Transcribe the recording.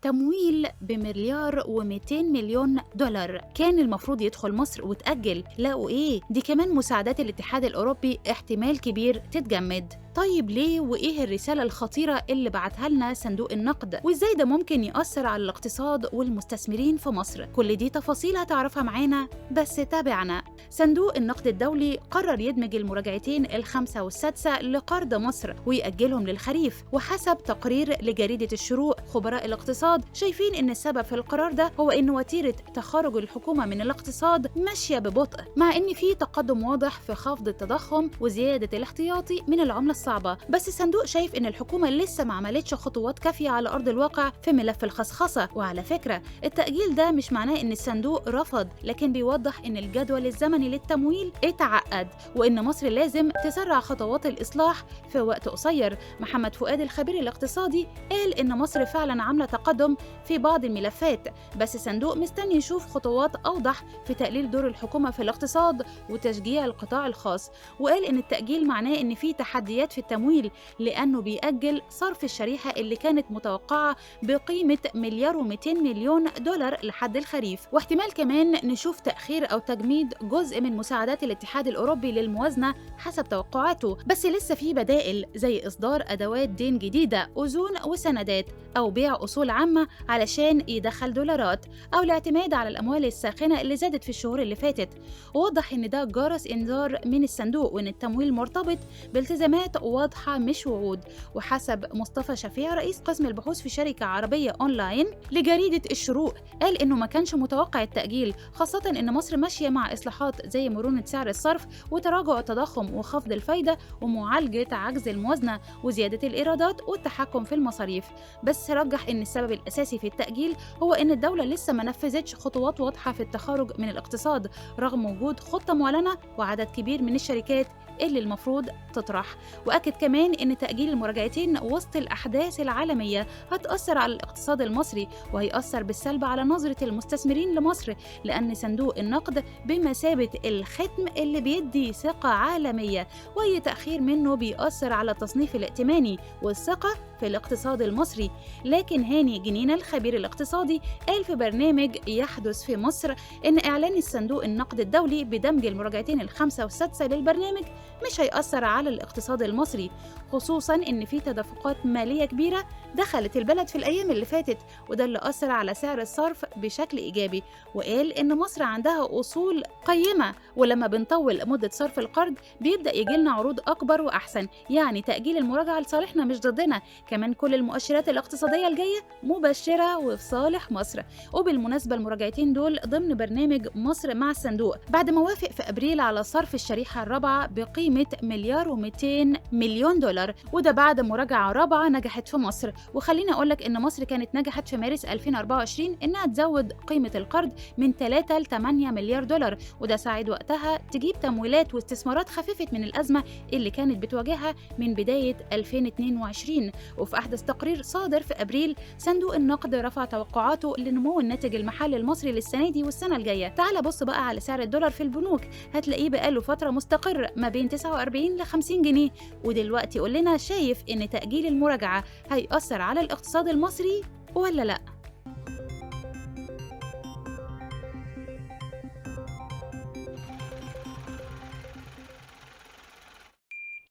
تمويل بمليار و200 مليون دولار كان المفروض يدخل مصر وتأجل. لقوا إيه؟ دي كمان مساعدات الاتحاد الأوروبي احتمال كبير تتجمد. طيب ليه؟ وإيه الرسالة الخطيرة اللي بعتها لنا صندوق النقد؟ وإزاي ده ممكن يأثر على الاقتصاد والمستثمرين في مصر؟ كل دي تفاصيل هتعرفها معانا، بس تابعنا. صندوق النقد الدولي قرر يدمج المراجعتين الخامسة والسادسة لقرض مصر ويأجلهم للخريف، وحسب تقرير لجريدة الشروق خبراء الاقتصاد شايفين إن السبب في القرار ده هو إن وتيرة تخارج الحكومة من الاقتصاد ماشية ببطء، مع إن في تقدم واضح في خفض التضخم وزيادة الاحتياطي من العملة الصعبة. بس الصندوق شايف إن الحكومة لسه ما عملتش خطوات كافية على أرض الواقع في ملف الخصخصة. وعلى فكرة التأجيل ده مش معناه إن الصندوق رفض، لكن بيوضح إن الجدول الزمني للتمويل اتعقد، وإن مصر لازم تسرع خطوات الإصلاح في وقت قصير. محمد فؤاد الخبير الاقتصادي قال إن مصر فعلا عاملة تقدم في بعض الملفات، بس الصندوق مستني يشوف خطوات أوضح في تقليل دور الحكومة في الاقتصاد وتشجيع القطاع الخاص. وقال إن التأجيل معناه إن في تحديات في التمويل، لأنه بيأجل صرف الشريحة اللي كانت متوقعة بقيمة مليار و200 مليون دولار لحد الخريف، واحتمال كمان نشوف تأخير أو تجميد جزء من مساعدات الاتحاد الأوروبي للموازنة حسب توقعاته. بس لسه في بدائل زي إصدار أدوات دين جديدة، أذون وسندات، أو بيع أصول عامة علشان يدخل دولارات، أو الاعتماد على الأموال الساخنة اللي زادت في الشهور اللي فاتت. ووضح إن ده جرس إنذار من الصندوق، وإن التمويل مرتبط بالتزامات واضحة مش وعود. وحسب مصطفى شفيع رئيس قسم البحوث في شركة عربية أونلاين لجريدة الشروق، قال إنه ما كانش متوقع التأجيل، خاصة إن مصر ماشية مع إصلاحات زي مرونة سعر الصرف وتراجع التضخم وخفض الفايدة ومعالجة عجز الموازنة وزيادة الإيرادات والتحكم في المصاريف. بس رجح إن السبب الأساسي في التأجيل هو إن الدولة لسه ما نفذتش خطوات واضحة في التخارج من الاقتصاد، رغم وجود خطة معلنة وعدد كبير من الشركات اللي المفروض تطرح. وأكد كمان إن تأجيل المراجعتين وسط الأحداث العالمية هتأثر على الاقتصاد المصري، وهيأثر بالسلب على نظرة المستثمرين لمصر، لأن صندوق النقد بمثابة الختم اللي بيدي ثقة عالمية، وأي تأخير منه بيأثر على التصنيف الائتماني والثقة في الاقتصاد المصري. لكن هاني جنينة الخبير الاقتصادي قال في برنامج يحدث في مصر إن إعلان الصندوق النقد الدولي بدمج المراجعتين الخامسة والسادسة للبرنامج مش هيأثر على الاقتصاد المصري، خصوصاً إن في تدفقات مالية كبيرة دخلت البلد في الأيام اللي فاتت، وده اللي أثر على سعر الصرف بشكل إيجابي. وقال إن مصر عندها أصول قيمة، ولما بنطول مدة صرف القرض بيبدأ يجيلنا عروض أكبر وأحسن، يعني تأجيل المراجعة لصالحنا مش ضدنا. كمان كل المؤشرات الاقتصادية الجاية مبشرة وفي صالح مصر. وبالمناسبة المراجعتين دول ضمن برنامج مصر مع الصندوق، بعد ما وافق في أبريل على صرف الشريحة الرابعة بقيمة مليار و200 مليون دولار، وده بعد مراجعة رابعة نجحت في مصر. وخليني أقولك إن مصر كانت نجحت في مارس 2024 إنها تزود قيمة القرض من 3 ل 8 مليار دولار، وده ساعد وقتها تجيب تمويلات واستثمارات خففت من الأزمة اللي كانت بتواجهها من بداية 2022. وفي أحدث تقرير صادر في أبريل صندوق النقد رفع توقعاته لنمو الناتج المحلي المصري للسنة دي والسنة الجاية. تعال بص بقى على سعر الدولار في البنوك، هتلاقيه بقاله فترة مستقر ما بين 49 ل 50 جنيه. ودلوقتي قول لنا، شايف إن تأجيل المراجعة هيأثر على الاقتصاد المصري ولا لأ؟